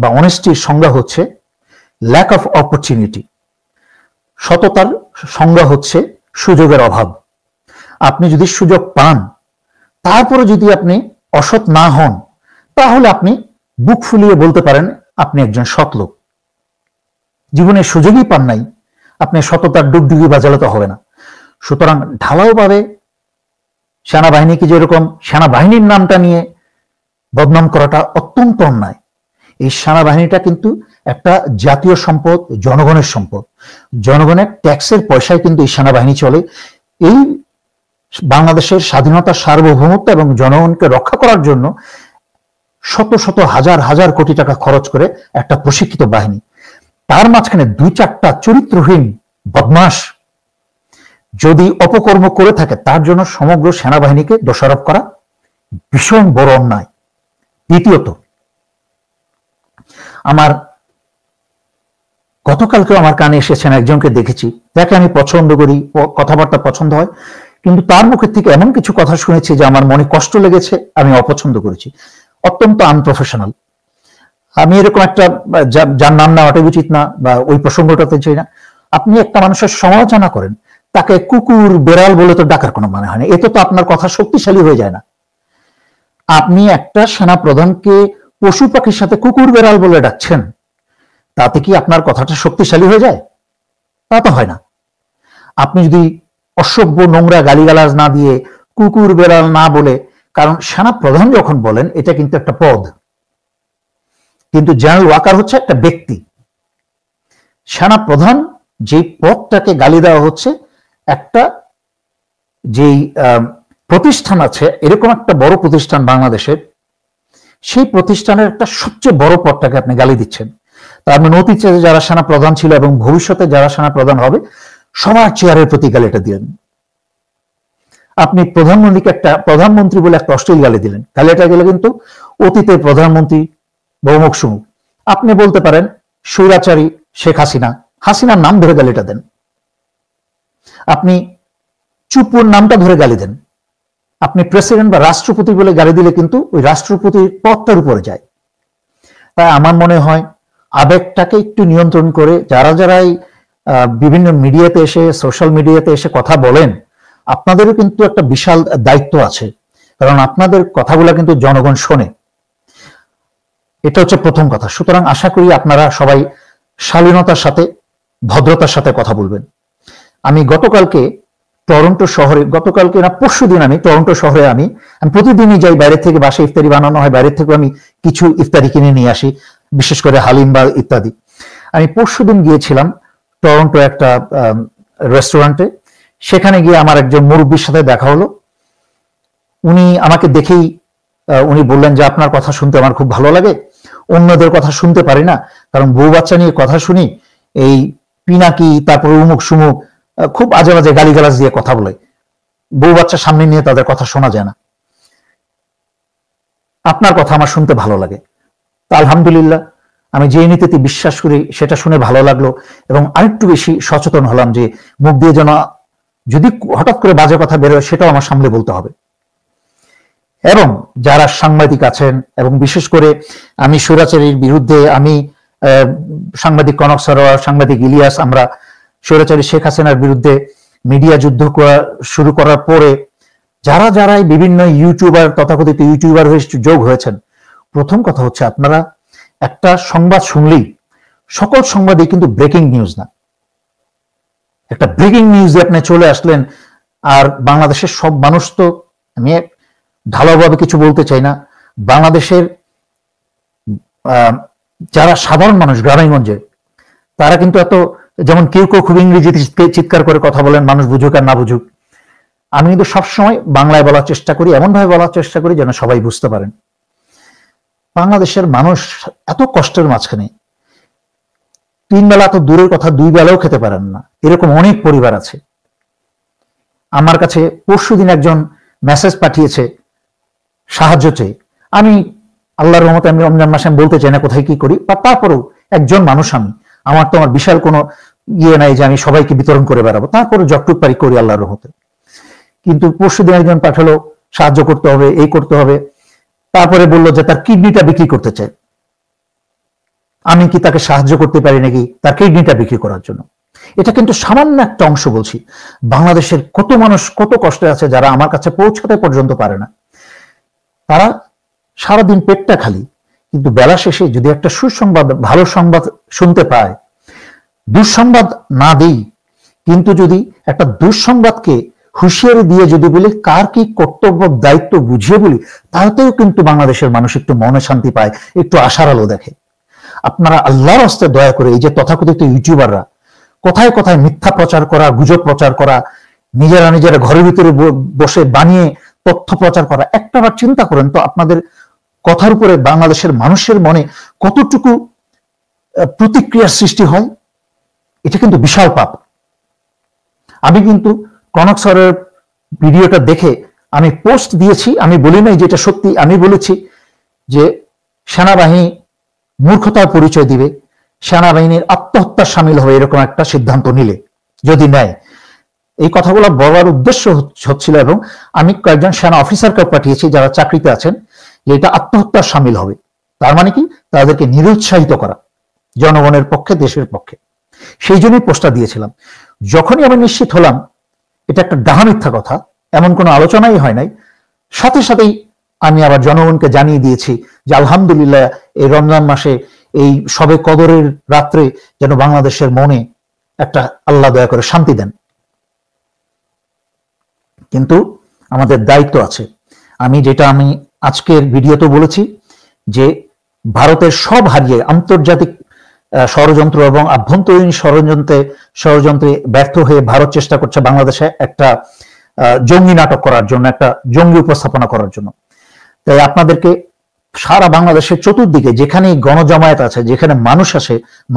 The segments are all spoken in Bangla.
বা অনেস্টির সংজ্ঞা হচ্ছে ল্যাক অফ অপরচুনিটি। সততার সংজ্ঞা হচ্ছে সুযোগের অভাব। আপনি যদি সুযোগ পান, তারপরে যদি আপনি অসৎ না হন, তাহলে আপনি বুক ফুলিয়ে বলতে পারেন আপনি একজন সৎ লোক। জীবনে সুযোগই পান নাই, আপনি সততার ডুগডুগি বাজালে তো হবে না। সুতরাং ঢালাওভাবে সেনাবাহিনীকে যেরকম সেনাবাহিনীর নামটা নিয়ে বদনাম করাটা অত্যন্ত অন্যায়। এই সেনাবাহিনীটা কিন্তু একটা জাতীয় সম্পদ, জনগণের সম্পদ। জনগণের ট্যাক্সের পয়সায় কিন্তু এই সেনাবাহিনী চলে। এই বাংলাদেশের স্বাধীনতা, সার্বভৌমত্ব এবং জনগণকে রক্ষা করার জন্য শত শত হাজার হাজার কোটি টাকা খরচ করে একটা প্রশিক্ষিত বাহিনী, তার মাঝখানে দুই চারটা চরিত্রহীন বদমাশ যদি অপকর্ম করে থাকে, তার জন্য সমগ্র সেনাবাহিনীকে দোষারোপ করা ভীষণ বড় অন্যায়। দ্বিতীয়ত, আমার গতকালকেও আমার কানে এসেছেন, একজনকে দেখেছি, যাকে আমি পছন্দ করি, কথাবার্তা পছন্দ হয়, কিন্তু তার মুখের থেকে এমন কিছু কথা শুনেছি যে আমার মনে কষ্ট লেগেছে, আমি অপছন্দ করেছি। অত্যন্ত আনপ্রফেশনাল। আমি এরকম একটা, যার নাম নেওয়াটা উচিত না বা ওই প্রসঙ্গটাতে চাই না, আপনি একটা মানুষের সমালোচনা করেন, তাকে কুকুর বেড়াল বলে তো ডাকার কোনো মানে হয় না। এতে তো আপনার কথা শক্তিশালী হয়ে যায় না। আপনি একটা সেনা প্রধানকে পশু পাখির সাথে কুকুর বেড়াল বলে ডাকছেন, তাতে কি আপনার কথাটা শক্তিশালী হয়ে যায়? তা তো হয় না। আপনি যদি অসভ্য নোংরা গালিগালাজ না দিয়ে কুকুর বেড়াল না বলে, কারণ সেনা প্রধান যখন বলেন এটা কিন্তু একটা পদ, কিন্তু জেনারেল ওয়াকার হচ্ছে একটা ব্যক্তি। সেনা প্রধান যেই পদটাকে গালি দেওয়া হচ্ছে, একটা যেই প্রতিষ্ঠান আছে, এরকম একটা বড় প্রতিষ্ঠান বাংলাদেশের, সেই প্রতিষ্ঠানের একটা সবচেয়ে বড় পদটাকে আপনি গালি দিচ্ছেন। তার মানে অতীতে যারা সেনা প্রধান ছিল এবং ভবিষ্যতে যারা সেনা প্রধান হবে, সবার চেয়ারের প্রতি গালিটা দিলেন। আপনি প্রধানমন্ত্রীকে একটা প্রধানমন্ত্রী বলে একটা অশ্লীল গালি দিলেন, গালিটা গেলে কিন্তু অতীতের প্রধানমন্ত্রী বহুমুখ সুমুখ। আপনি বলতে পারেন স্বৈরাচারী শেখ হাসিনা, হাসিনার নাম ধরে গালিটা দেন। আপনি চুপুর নামটা ধরে গালি দেন। আপনি প্রেসিডেন্ট বা রাষ্ট্রপতি বলে গালি দিলে কিন্তু ওই রাষ্ট্রপতির পদটার উপরে যায়। তাই আমার মনে হয় আবেগটাকে একটু নিয়ন্ত্রণ করে যারাই বিভিন্ন মিডিয়াতে এসে, সোশ্যাল মিডিয়াতে এসে কথা বলেন, আপনাদেরও কিন্তু একটা বিশাল দায়িত্ব আছে, কারণ আপনাদের কথাগুলো কিন্তু জনগণ শোনে। এটা হচ্ছে প্রথম কথা। সুতরাং আশা করি আপনারা সবাই শালীনতার সাথে, ভদ্রতার সাথে কথা বলবেন। আমি গতকালকে টরন্টো শহরে, গতকালকে না পরশুদিন আমি টরন্টো শহরে, আমি প্রতিদিনই যাই, বাইরে থেকে, বাসায় ইফতারি বানানো হয়, বাইরে থেকে আমি কিছু ইফতারি কিনে নিয়ে আসি, বিশেষ করে হালিম বা ইত্যাদি। আমি পরশুদিন গিয়েছিলাম টরন্টো একটা রেস্টুরেন্টে। সেখানে গিয়ে আমার একজন মুরব্বীর সাথে দেখা হলো। উনি আমাকে দেখেই উনি বললেন যে আপনার কথা শুনতে আমার খুব ভালো লাগে, অন্যদের কথা শুনতে পারি না, কারণ বউ বাচ্চা নিয়ে কথা শুনি, এই পিনাকি, তারপর উমুক সুমুক, খুব আজে বাজে গালিগালাজ দিয়ে কথা বলে, বউ বাচ্চা সামনে নিয়ে তাদের কথা শোনা যায় না। আপনার কথা আমার শুনতে ভালো লাগে। তা আলহামদুলিল্লাহ, আমি যে নীতিতে বিশ্বাস করি সেটা শুনে ভালো লাগলো, এবং আরেকটু বেশি সচেতন হলাম যে মুখ দিয়ে যেন যদি হঠাৎ করে বাজে কথা বেরোয় সেটাও আমার সামলে বলতে হবে। এবং যারা সাংবাদিক আছেন, এবং বিশেষ করে আমি স্বৈরাচারীর বিরুদ্ধে, আমি সাংবাদিক কনক সরোয়ার, সাংবাদিক ইলিয়াস, আমরা স্বৈরাচারী শেখ হাসিনার বিরুদ্ধে মিডিয়া যুদ্ধ শুরু করার পরে যারাই বিভিন্ন ইউটিউবার, তথাকথিত ইউটিউবার হয়ে যোগ হয়েছেন, প্রথম কথা হচ্ছে আপনারা একটা সংবাদ শুনলেই, সকল সংবাদই কিন্তু ব্রেকিং নিউজ না। একটা ব্রেকিং নিউজে আপনি চলে আসলেন, আর বাংলাদেশের সব মানুষ তো, আমি ঢালাওভাবে কিছু বলতে চাই না, বাংলাদেশের যারা সাধারণ মানুষ গ্রামেগঞ্জে, তারা কিন্তু এত, যেমন কেউ খুব ইংরেজিতে চিৎকার করে কথা বলেন, মানুষ বুঝুক আর না বুঝুক, আমি কিন্তু সবসময় বাংলায় বলার চেষ্টা করি, এমন ভাবে বলার চেষ্টা করি যেন সবাই বুঝতে পারেন। বাংলাদেশের মানুষ এত কষ্টের মাঝখানে 3 বেলা, তো দূরের কথা 2 বেলাও খেতে পারেন না, এরকম অনেক পরিবার আছে। আমার কাছে পরশুদিন একজন মেসেজ পাঠিয়েছে সাহায্য চেয়ে। আমি আল্লাহর রহমতে, আমি রমজান মাসে আমি বলতে চাই না কোথায় কি করি, বা তারপরেও একজন মানুষ আমি, আমার তো আমার বিশাল কোনো ইয়ে নাই যে আমি সবাইকে বিতরণ করে বেড়াবো, তারপরে যতটুকু পারি করি আল্লাহর রহমতে। কিন্তু পরশুদিন একজন পাঠালো সাহায্য করতে হবে, এই করতে হবে, তারপরে বললো যে তার কিডনিটা বিক্রি করতে চায়। আমি কি তাকে সাহায্য করতে পারি নাকি তার কিডনিটা বিক্রি করার জন্য? এটা কিন্তু সামান্য একটা অংশ বলছি। বাংলাদেশের কত মানুষ কত কষ্টে আছে যারা আমার কাছে পৌঁছাতে পর্যন্ত পারে না। তারা সারাদিন পেটটা খালি, কিন্তু বেলা শেষে যদি একটা সুসংবাদ ভালো সংবাদ শুনতে পায়, দুঃসংবাদ না দেই কিন্তু যদি একটা দুঃসংবাদকে হুঁশিয়ারি দিয়ে যদি বলি কার কি কর্তব্য দায়িত্ব বুঝিয়ে বলি, তাতেও কিন্তু বাংলাদেশের মানুষ একটু মনে শান্তি পায়, একটু আশার আলো দেখে। আপনারা আল্লাহর হস্তে দয়া করে এই যে তথাকথিত ইউটিউবাররা কোথায় কোথায় মিথ্যা প্রচার করা, গুজব প্রচার করা, নিজেরা ঘরের ভিতরে বসে বানিয়ে তথ্য প্রচার করা, একটাবার চিন্তা করেন তো আপনাদের কথার উপরে বাংলাদেশের মানুষের মনে কতটুকু প্রতিক্রিয়ার সৃষ্টি হয়। এটা কিন্তু বিশাল পাপ। আমি কিন্তু কনক স্যারের ভিডিওটা দেখে আমি পোস্ট দিয়েছি, আমি বলি নাই যে এটা সত্যি, আমি বলেছি যে সেনাবাহিনী মূর্খতার পরিচয় দিবে, সেনাবাহিনীর আত্মহত্যার সামিল হবে এরকম একটা সিদ্ধান্ত নিলে, যদি নেয়। এই কথাগুলো বলার উদ্দেশ্য হচ্ছিল, এবং আমি কয়েকজন সেনা অফিসারকে পাঠিয়েছি যারা চাকরিতে আছেন, যে এটা আত্মহত্যার সামিল হবে। তার মানে কি, তাদেরকে নিরুৎসাহিত করা জনগণের পক্ষে, দেশের পক্ষে। সেই জন্যই পোস্টটা দিয়েছিলাম। যখনই আমি নিশ্চিত হলাম এটা একটা ডাহা মিথ্যা কথা, এমন কোনো আলোচনাই হয় নাই, সাথে সাথেই আমি আবার জনগণকে জানিয়ে দিয়েছি যে আলহামদুলিল্লাহ এই রমজান মাসে এই সবে কদরের রাত্রে যেন বাংলাদেশের মনে একটা আল্লাহ দয়া করে শান্তি দেন। কিন্তু আমাদের দায়িত্ব আছে। আমি আজকের ভিডিওতে বলেছি যে ভারতের সব হারিয়ে আন্তর্জাতিক ষড়যন্ত্র এবং আভ্যন্তরীণ ষড়যন্ত্রে ব্যর্থ হয়ে ভারত চেষ্টা করছে বাংলাদেশে একটা জঙ্গি নাটক করার জন্য, একটা জঙ্গি উপস্থাপনা করার জন্য। তাই আপনাদেরকে সারা বাংলাদেশের চতুর্দিকে যেখানে গণজমায়েত আছে, যেখানে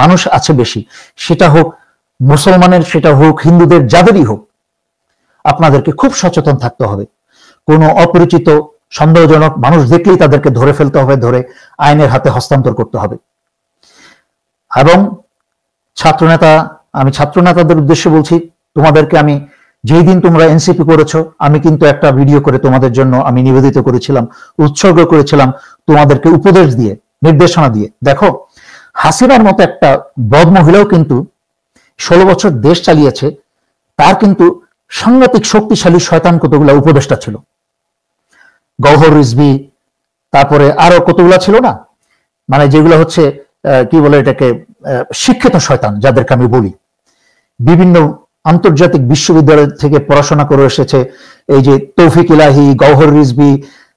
মানুষ আছে বেশি, সেটা হোক মুসলমানের, সেটা হোক হিন্দুদের, যাদেরই হোক, আপনাদেরকে খুব সচেতন থাকতে হবে। কোনো অপরিচিত সন্দেহজনক মানুষ দেখলেই তাদেরকে ধরে ফেলতে হবে, ধরে আইনের হাতে হস্তান্তর করতে হবে। এবং আমি ছাত্রনেতাদের উদ্দেশ্যে বলছি, তোমাদেরকে আমি যেই দিন তোমরা এনসিপি করেছো, আমি কিন্তু একটা ভিডিও করে তোমাদের জন্য আমি নিবেদিত করেছিলাম, উৎসর্গ করেছিলাম, তোমাদেরকে উপদেশ দিয়ে, নির্দেশনা দিয়ে। দেখো, হাসিনার মতো একটা বদ মহিলাও কিন্তু 16 বছর দেশ চালিয়েছে, তার কিন্তু সাংঘাতিক শক্তিশালী শয়তান কতগুলা উপদেষ্টা ছিল। গওহর রিজভী, তারপরে আরো কতগুলা ছিল না, মানে যেগুলো হচ্ছে কি বলে এটাকে, শিক্ষিত শয়তান যাদেরকে আমি বলি। বিভিন্ন আন্তর্জাতিক বিশ্ববিদ্যালয় থেকে পড়াশোনা করে এসেছে, এই যে তৌফিক ইলাহি, গওহর রিজভী,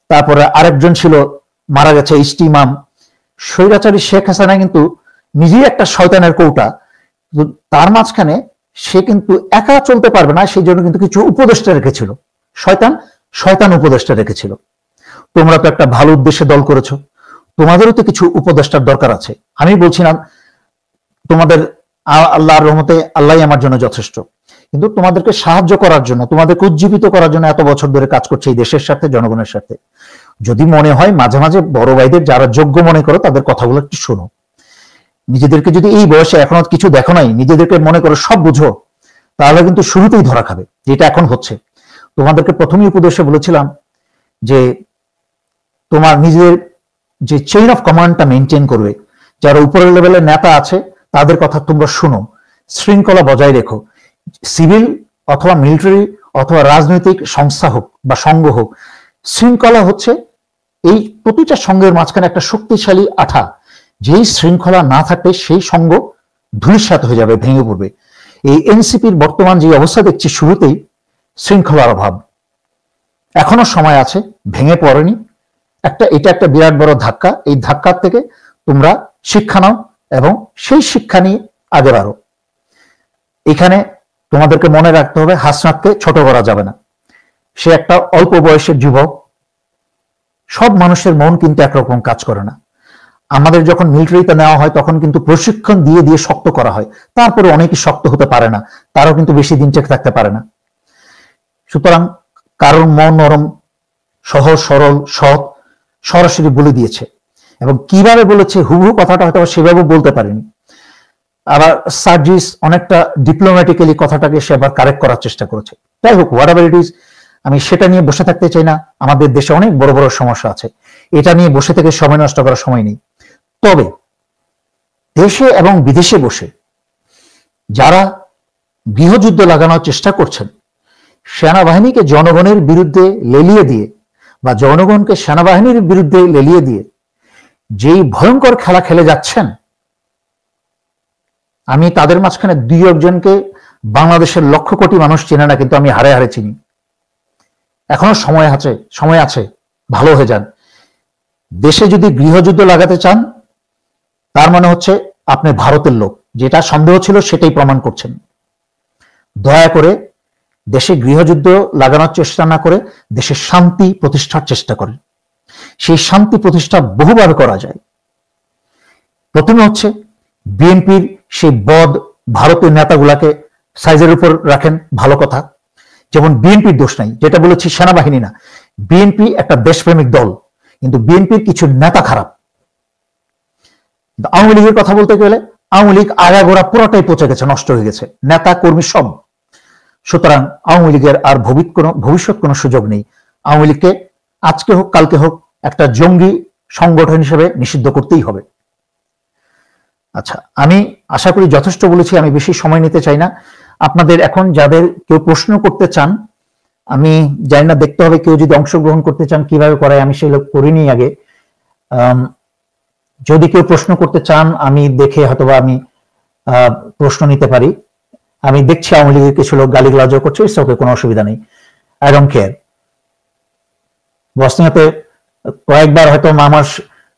তারপরে আরেকজন ছিল মারা গেছে ইস্টিমাম। স্বৈরাচারী শেখ হাসিনা কিন্তু নিজেই একটা শয়তানের কৌটা, তার মাঝখানে সে কিন্তু একা চলতে পারবে না, সেই জন্য কিন্তু কিছু উপদেষ্টা রেখেছিল, শয়তান উপদেষ্টা রেখেছিল। তোমরা তো একটা ভালো উদ্দেশ্যে দল করেছো, তোমাদেরও তো কিছু উপদেষ্টার দরকার আছে। আমি বলছিলাম তোমাদের আল্লাহর রহমতে আল্লাহ আমার জন্য যথেষ্ট, কিন্তু তোমাদেরকে সাহায্য করার জন্য, তোমাদেরকে উজ্জীবিত করার জন্য এত বছর ধরে কাজ করছে এই দেশের সাথে, জনগণের সাথে। যদি মনে হয় মাঝে মাঝে বড় ভাইদের যারা যোগ্য মনে করো তাদের কথাগুলো একটু শোনো। নিজেদেরকে যদি এই বয়সে এখনো কিছু দেখো নাই, নিজেদেরকে মনে করো সব বুঝো, তাহলে কিন্তু শুরুতেই ধরা খাবে, যেটা এখন হচ্ছে। তোমাদেরকে প্রথমেই উপদেশে বলেছিলাম যে তোমার নিজের যে চেইন অফ কমান্ডটা মেনটেন করবে, যারা উপরের লেভেলের নেতা আছে তাদের কথা তোমরা শুনো, শৃঙ্খলা বজায় রেখো। সিভিল অথবা মিলিটারি অথবা রাজনৈতিক সংস্থা হোক বা সংঘ হোক, শৃঙ্খলা হচ্ছে এই প্রতিটা সংঘের মাঝখানে একটা শক্তিশালী আঠা। যেই শৃঙ্খলা না থাকলে সেই সংঘ ধূলিসাৎ হয়ে যাবে, ভেঙে পড়বে। এই এনসিপির বর্তমান যে অবস্থা দেখছি, শুরুতেই শৃঙ্খলার অভাব, এখনো সময় আছে, ভেঙে পড়েনি। এটা একটা বিরাট বড় ধাক্কা। এই ধাক্কার থেকে তোমরা শিক্ষা নাও এবং সেই শিক্ষা নিয়ে আগে বাড়ো। এখানে তোমাদেরকে মনে রাখতে হবে, হাসনাতকে ছোট করা যাবে না। সে একটা অল্প বয়সের যুবক, সব মানুষের মন কিন্তু একরকম কাজ করে না। আমাদের যখন মিলিটারিতে নেওয়া হয় তখন কিন্তু প্রশিক্ষণ দিয়ে দিয়ে শক্ত করা হয়, তারপরে অনেকেই শক্ত হতে পারে না, তারাও কিন্তু বেশি দিন টেকে থাকতে পারে না। সুতরাং কারণ মন নরম, সহজ সরল সৎ, সরাসরি বলে দিয়েছে, এবং কিভাবে বলেছে হুবহু কথাটা হয়তো সেভাবে বলতে পারেনি। আবার সার্জিস অনেকটা ডিপ্লোম্যাটিক্যালি কথাটাকে সে আবার কারেক্ট করার চেষ্টা করেছে। যাই হোক, হোয়াট এভার ইট ইজ, আমি সেটা নিয়ে বসে থাকতে চাই না। আমাদের দেশে অনেক বড় বড় সমস্যা আছে, এটা নিয়ে বসে থেকে সময় নষ্ট করার সময় নেই। তবে দেশে এবং বিদেশে বসে যারা গৃহযুদ্ধ লাগানোর চেষ্টা করছেন, সেনাবাহিনীকে জনগণের বিরুদ্ধে লেলিয়ে দিয়ে বা জনগণকে সেনাবাহিনীর বিরুদ্ধে লেলিয়ে দিয়ে যেই ভয়ঙ্কর খেলা খেলে যাচ্ছেন, আমি তাদের মাঝখানে দুই একজনকে বাংলাদেশের লক্ষ কোটি মানুষ চেনে না, কিন্তু আমি হারে হারে চিনি। এখনো সময় আছে, ভালো হয়ে যান। দেশে যদি গৃহযুদ্ধ লাগাতে চান, তার মানে হচ্ছে আপনি ভারতের লোক, যেটা সন্দেহ ছিল সেটাই প্রমাণ করছেন। দয়া করে দেশে গৃহযুদ্ধ লাগানোর চেষ্টা না করে দেশের শান্তি প্রতিষ্ঠার চেষ্টা করেন। সেই শান্তি প্রতিষ্ঠা বহুভাবে করা যায়। প্রথমে হচ্ছে বিএনপির সেই বদ ভারতীয় নেতাগুলাকে সাইজের উপর রাখেন, ভালো কথা। যেমন বিএনপির দোষ নাই, যেটা বলেছি সেনাবাহিনী না, বিএনপি একটা দেশপ্রেমিক দল, কিন্তু বিএনপির কিছু নেতা খারাপ। আওয়ামী লীগের কথা বলতে গেলে আওয়ামী লীগ আগাগোড়া পুরোটাই পচে গেছে, নষ্ট হয়ে গেছে, নেতা কর্মী সব। সুতরাং আওয়ামী লীগের আর ভবিষ্যৎ কোনো সুযোগ নেই। আওয়ামী লীগকে আজকে হোক কালকে হোক একটা জঙ্গি সংগঠন হিসেবে নিষিদ্ধ করতেই হবে। আচ্ছা, আমি আশা করি যথেষ্ট বলেছি, আমি বেশি সময় নিতে চাই না। আপনাদের এখন যাদের কেউ প্রশ্ন করতে চান, আমি জানি না, দেখতে হবে কেউ যদি অংশগ্রহণ করতে চান কিভাবে করায়, আমি সেগুলো করিনি আগে। যদি কেউ প্রশ্ন করতে চান, আমি দেখে হয়তোবা আমি প্রশ্ন নিতে পারি। আমি দেখছি আওয়ামী লীগের কিছু লোক গালিগালাজও করছে, ইটস ওকে, কোনো অসুবিধা নেই, আই ডোন্ট কেয়ার। বসনিয়াতে কয়েকবার হয়তো আমার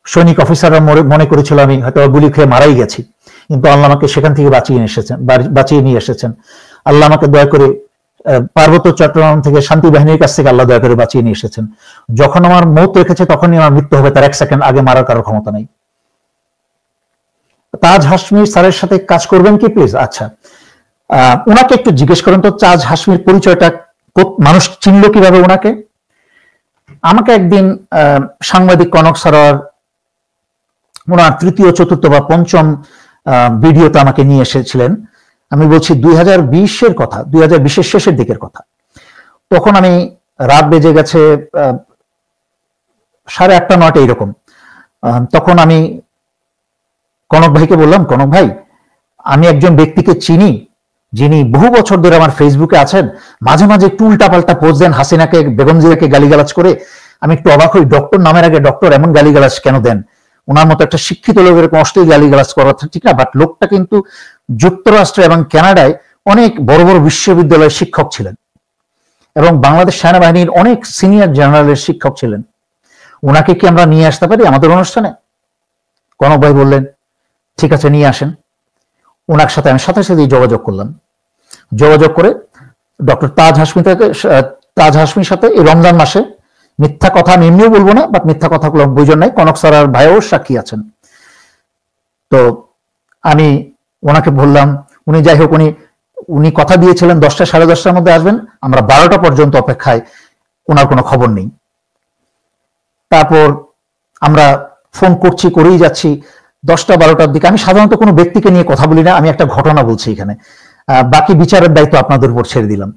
সৈনিক অফিসাররা মনে করেছিল আমি হয়তো গুলি খেয়ে মারাই গেছি, কিন্তু আল্লাহ আমাকে সেখান থেকে বাঁচিয়ে নিয়ে এসেছেন। আল্লাহ আমাকে দয়া করে পার্বত্য চট্টগ্রাম থেকে শান্তি বাহিনীর কাছ থেকে আল্লাহ দয়া করে বাঁচিয়ে নিয়ে এসেছেন। যখন আমার মৌত রেখেছে তখনই আমার মৃত্যু হবে, তার 1 সেকেন্ড আগে মারার কারো ক্ষমতা নেই। তাজ হাশমি স্যারের সাথে কাজ করবেন কি প্লিজ? আচ্ছা, ওনাকে একটু জিজ্ঞেস করেন তো, তাজ হাশমির পরিচয়টা মানুষ চিনল কিভাবে ওনাকে? আমাকে একদিন সাংবাদিক কনক সরোয়ার ওনার 3য় 4র্থ বা 5ম ভিডিওতে আমাকে নিয়ে এসেছিলেন। আমি বলছি 2020-এর কথা, 2020-এর শেষের দিকের কথা। তখন আমি রাত বেজে গেছে 8:30 9টা এরকম। তখন আমি কনক ভাইকে বললাম, কনক ভাই, আমি একজন ব্যক্তিকে চিনি যিনি বহু বছর ধরে আমার ফেসবুকে আছেন, মাঝে মাঝে একটু উল্টাপাল্টা পোস্ট দেন, হাসিনাকে বেগম জিয়াকে গালিগালাজ করে। আমি একটু অবাক হই, ডক্টর নামের আগে ডক্টর, এমন গালিগালাজ কেন দেন? ওনার মতো একটা শিক্ষিত লোকের অষ্টই গালিগালাজ করা ঠিক না, বাট লোকটা কিন্তু যুক্তরাষ্ট্র এবং কানাডায় অনেক বড় বড় বিশ্ববিদ্যালয়ের শিক্ষক ছিলেন এবং বাংলাদেশ সেনাবাহিনীর অনেক সিনিয়র জেনারেলের শিক্ষক ছিলেন। ওনাকে কি আমরা নিয়ে আসতে পারি আমাদের অনুষ্ঠানে? কনক ভাই বললেন ঠিক আছে, নিয়ে আসেন। ওনার সাথে আমি সাথে সাথে যোগাযোগ করলাম। যোগাযোগ করে ডক্টর তাজ হাশমির সাথে এই রমজান মাসে, মিথ্যা কথা আমি এমনিও বলবো না, বাট মিথ্যা কথাগুলো বুঝুন নাই, কনক স্যার আর ভাইও সাক্ষী আছেন। তো আমি ওনাকে বললাম, উনি যাই হোক, উনি কথা দিয়েছিলেন 10টা 10:30টার মধ্যে আসবেন, আমরা 12টা পর্যন্ত অপেক্ষায়, ওনার কোনো খবর নেই। তারপর আমরা ফোন করেই যাচ্ছি 10টা 12টার দিকে। আমি সাধারণত কোনো ব্যক্তিকে নিয়ে কথা বলি না, আমি একটা ঘটনা বলছি এখানে, বাকি বিচারের দায়িত্ব আপনাদের উপর ছেড়ে দিলাম।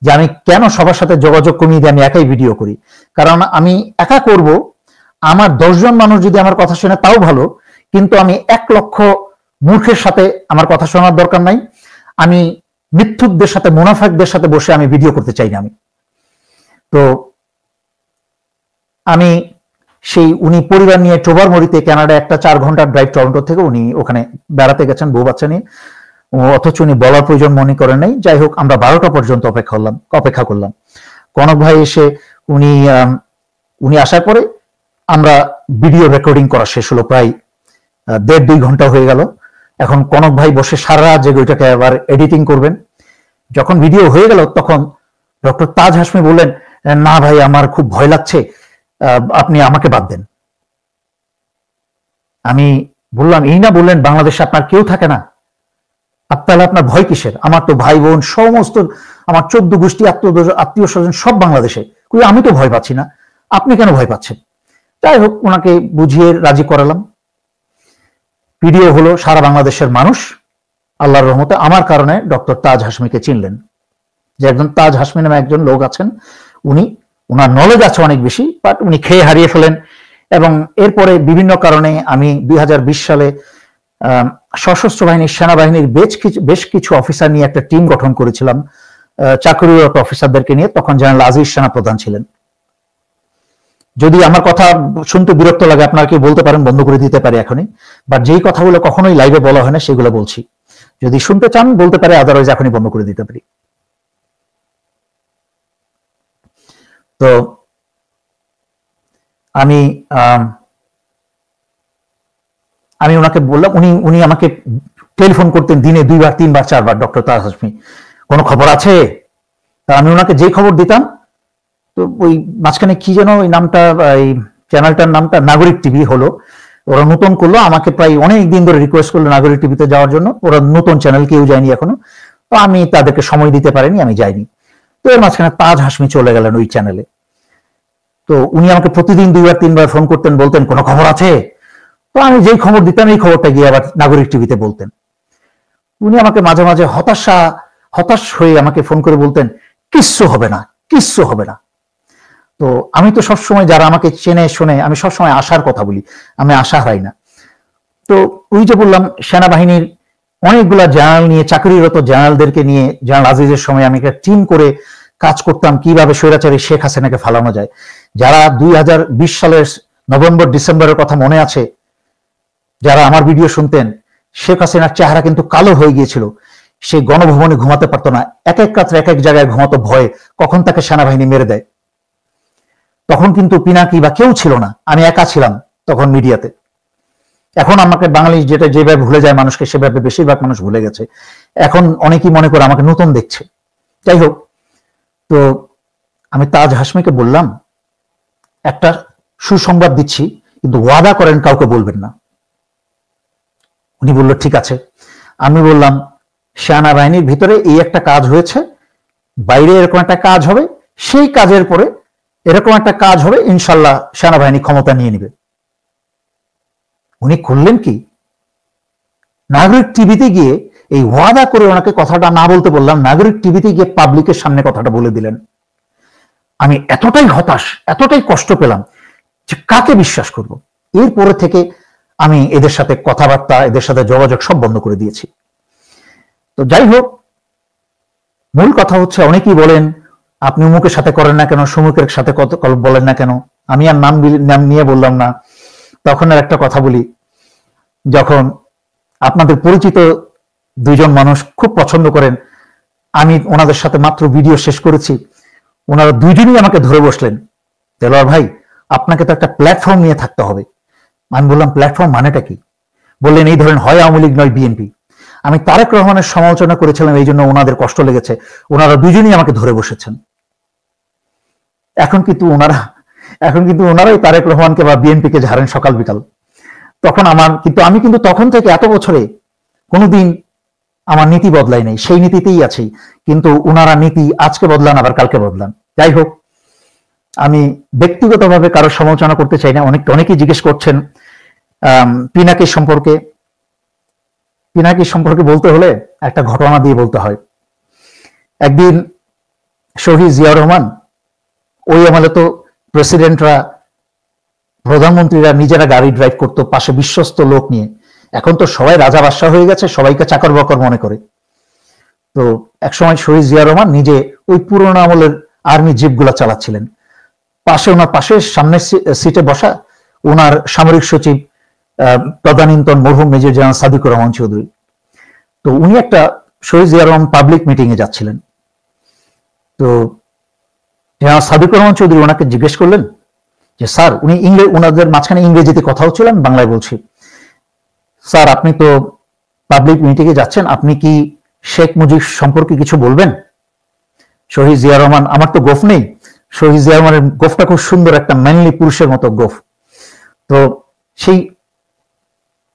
যে আমি কেন সবার সাথে যোগাযোগ কমিয়ে দিয়ে আমি একাই ভিডিও করি, কারণ আমি একা করব, আমার 10 জন মানুষ যদি আমার কথা শোনে তাও ভালো, কিন্তু আমি 1 লক্ষ মূর্খের সাথে আমার কথা শোনার দরকার নাই। আমি মিথ্যুকদের সাথে, মুনাফিকদের সাথে বসে আমি ভিডিও করতে চাই না। তো আমি সেই, উনি পরিবার নিয়ে টোবারমরিতে, কানাডা, একটা 4 ঘন্টার ড্রাইভ টরন্টো থেকে, উনি ওখানে বেড়াতে গেছেন বউ বাচ্চা নিয়ে, অথচ উনি বলার প্রয়োজন মনে করেন নাই। যাই হোক, আমরা 12টা পর্যন্ত অপেক্ষা করলাম। কনক ভাই এসে উনি আসার পরে আমরা ভিডিও রেকর্ডিং করা শেষ হলো, প্রায় 1.5-2 ঘন্টা হয়ে গেল। এখন কনক ভাই বসে সারা রাত জেগে ওইটাকে আবার এডিটিং করবেন। যখন ভিডিও হয়ে গেল তখন ডক্টর তাজ হাশমি বললেন, না ভাই, আমার খুব ভয় লাগছে, আপনি আমাকে বাদ দেন। আমি বললাম, এই না বললেন বাংলাদেশে আপনার কেউ থাকে না, তাহলে আপনার ভয় কিসের? আমার তো ভাই বোন সমস্ত, আমার 14 গোষ্ঠী আত্মীয় স্বজন সব বাংলাদেশে, আমি তো ভয় পাচ্ছি না, আপনি কেন ভয় পাচ্ছেন? যাই হোক, ওনাকে বুঝিয়ে রাজি করালাম। ভিডিও হলো, সারা বাংলাদেশের মানুষ আল্লাহর রহমতে আমার কারণে ডক্টর তাজ হাশমিকে চিনলেন, যে একজন তাজ হাশমি নামে একজন লোক আছেন, ওনার নলেজ আছে অনেক বেশি, বাট উনি খেয়ে হারিয়ে ফেলেন। এবং এরপরে বিভিন্ন কারণে আমি 2020 সালে সশস্ত্র বাহিনীর সেনাবাহিনীর বেশ কিছু অফিসার নিয়ে একটা টিম গঠন করেছিলাম, চাকরিরত অফিসারদেরকে নিয়ে। তখন জেনারেল আজিজ সেনা প্রধান ছিলেন। যদি আমার কথা শুনতে বিরক্ত লাগে, আপনারা কি বলতে পারেন, বন্ধ করে দিতে পারি এখনই, বাট যেই কথাগুলো কখনোই লাইভে বলা হয় না সেগুলো বলছি। যদি শুনতে চান বলতে পারে, আদারওয়াইজ এখনই বন্ধ করে দিতে পারি। তো আমি ওনাকে বললাম, উনি আমাকে টেলিফোন করতেন দিনে 2 বার 3 বার 4 বার, ডক্টর তাজ হাশমি কোনো খবর আছে? তা আমি ওনাকে যেই খবর দিতাম, তো ওই মাঝখানে কি যেন ওই নামটা, এই চ্যানেলটার নামটা নাগরিক টিভি হলো, ওরা নতুন করলো, আমাকে প্রায় অনেক দিন ধরে রিকোয়েস্ট করলো নাগরিক টিভিতে যাওয়ার জন্য। ওরা নতুন চ্যানেল, কেউ যায়নি এখনো, তো আমি তাদেরকে সময় দিতে পারিনি, আমি যাইনি। তো এর মাঝখানে তাজ হাশমি চলে গেলেন ওই চ্যানেলে। তো উনি আমাকে প্রতিদিন 2 বার 3 বার ফোন করতেন, বলতেন কোনো খবর আছে? তো আমি যেই খবর দিতাম এই খবরটা গিয়ে আবার নাগরিক টিভিতে বলতেন। উনি আমাকে মাঝে মাঝে হতাশ হয়ে আমাকে ফোন করে বলতেন, কিচ্ছু হবে না, কিচ্ছু হবে না। তো আমি তো সবসময়, যারা আমাকে চেনে শোনে, আমি সবসময় আশার কথা বলি, আমি আশা হারাই না। তো ওই যে বললাম, সেনাবাহিনীর অনেকগুলা জেনারেল নিয়ে, চাকরিরত জেনারেলদেরকে নিয়ে, জেনারেল আজিজের সময় আমি একটা টিম করে কাজ করতাম, কিভাবে স্বৈরাচারী শেখ হাসিনাকে ফালানো যায়। যারা 2020 সালের নভেম্বর ডিসেম্বরের কথা মনে আছে, যারা আমার ভিডিও শুনতেন, শেখ হাসিনার চেহারা কিন্তু কালো হয়ে গিয়েছিল। সে গণভবনে ঘুমাতে পারতো না, এক এক রাত্রে এক এক জায়গায় ঘুমাতো ভয়ে, কখন তাকে সেনাবাহিনী মেরে দেয়। তখন কিন্তু পিনাকি বা কেউ ছিল না, আমি একা ছিলাম তখন মিডিয়াতে। এখন আমাকে বাঙালি যেভাবে ভুলে যায় মানুষকে, সেভাবে বেশিরভাগ মানুষ ভুলে গেছে। এখন অনেকেই মনে করে আমাকে নতুন দেখছে। যাই হোক, তো আমি তাজ হাশমিকে বললাম, একটা সুসংবাদ দিচ্ছি, কিন্তু ওয়াদা করেন কাউকে বলবেন না। উনি বলল ঠিক আছে। আমি বললাম, সেনাবাহিনীর ভিতরে এই একটা কাজ হয়েছে, বাইরে এরকম একটা কাজ হবে, সেই কাজের পরে এরকম একটা কাজ হবে, ইনশাল্লাহ সেনাবাহিনী ক্ষমতা নিয়ে নেবে। উনি করলেন কি, নাগরিক টিভিতে গিয়ে, এই ওয়াদা করে ওনাকে কথাটা না বলতে বললাম, নাগরিক টিভিতে গিয়ে পাবলিকের সামনে কথাটা বলে দিলেন। আমি এতটাই হতাশ, এতটাই কষ্ট পেলাম যে কাকে বিশ্বাস করব। এরপরে থেকে আমি এদের সাথে কথাবার্তা, এদের সাথে যোগাযোগ সব বন্ধ করে দিয়েছি। তো যাই হোক, মূল কথা হচ্ছে, অনেকেই বলেন আপনি অমুকের সাথে করেন না কেন, সমুকের সাথে কত বলেন না কেন। আমি আর নাম নিয়ে বললাম না। তখন আর একটা কথা বলি, যখন আপনাদের পরিচিত 2 জন মানুষ খুব পছন্দ করেন, আমি ওনাদের সাথে মাত্র ভিডিও শেষ করেছি, ওনারা 2 জনই আমাকে ধরে বসলেন, দেলোয়ার ভাই আপনাকে তো একটা প্ল্যাটফর্ম নিয়ে থাকতে হবে। আমি বললাম প্ল্যাটফর্ম মানেটা কি? বললেন এই ধরেন, হয় আওয়ামী লীগ নয় বিএনপি। আমি তারেক রহমানের সমালোচনা করেছিলাম, এই জন্য ওনাদের কষ্ট লেগেছে, ওনারা 2 জনই আমাকে ধরে বসেছেন। এখন কিন্তু ওনারাই তারেক রহমানকে বা বিএনপিকে ঝাড়েন সকাল বিকাল। তখন আমি কিন্তু তখন থেকে এত বছরে কোনোদিন আমার নীতি বদলাই নাই, সেই নীতিতেই আছি। কিন্তু ওনারা নীতি আজকে বদলান, আবার কালকে বদলান। যাই হোক, আমি ব্যক্তিগতভাবে কারোর সমালোচনা করতে চাই না। অনেকেই জিজ্ঞেস করছেন পিনাকি সম্পর্কে বলতে হলে একটা ঘটনা দিয়ে বলতে হয়। একদিন শহীদ জিয়া রহমান, ওই আমলে তো প্রেসিডেন্টরা, প্রধানমন্ত্রীরা নিজেরা গাড়ি ড্রাইভ করতো পাশে বিশ্বস্ত লোক নিয়ে। এখন তো সবাই রাজা বাদশাহ হয়ে গেছে, সবাইকে চাকর বাকর মনে করে। তো একসময় শহীদ জিয়া রহমান নিজে ওই পুরোনো আমলের আর্মি জিপগুলা চালাচ্ছিলেন। ওনার পাশে সামনের সিটে বসা ওনার সামরিক সচিব তদানীন্তন মরহুম মেজর জেনারেল সাদিকুর রহমান চৌধুরী। তো উনি একটা শহীদ জিয়া রহমান পাবলিক মিটিং এ যাচ্ছিলেন। তো জেনারেল সাদিকুর রহমান চৌধুরী ওনাকে জিজ্ঞেস করলেন যে স্যার, ওনাদের মাঝখানে ইংরেজিতে কথা হচ্ছিল, আমি বাংলায় বলছি, স্যার আপনি তো পাবলিক মিটিং এ যাচ্ছেন, আপনি কি শেখ মুজিব সম্পর্কে কিছু বলবেন? শহীদ জিয়া রহমান, আমার তো গোফ নেই, শহীদ জিয়া রহমানের গোফটা খুব সুন্দর, একটা ম্যানলি পুরুষের মতো গোফ। তো সেই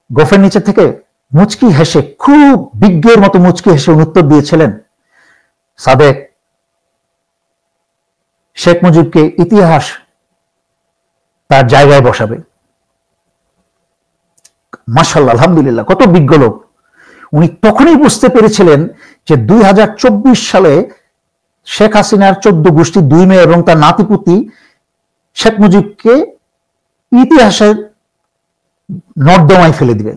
গোফের নিচে থেকে মুচকি হেসে, খুব বিজ্ঞের মতো মুচকি হেসে উত্তর দিয়েছিলেন, সাদেক, শেখ মুজিবকে ইতিহাস তার জায়গায় বসাবে। মাশাআল্লাহ, আলহামদুলিল্লাহ, কত বিজ্ঞ লোক। উনি তখনই বুঝতে পেরেছিলেন যে 2024 সালে শেখ হাসিনার 14 গোষ্ঠী 2 মেয়ে এবং তার নাতিপুতি শেখ মুজিবকে ইতিহাসের নর্দমায় ফেলে দিবে।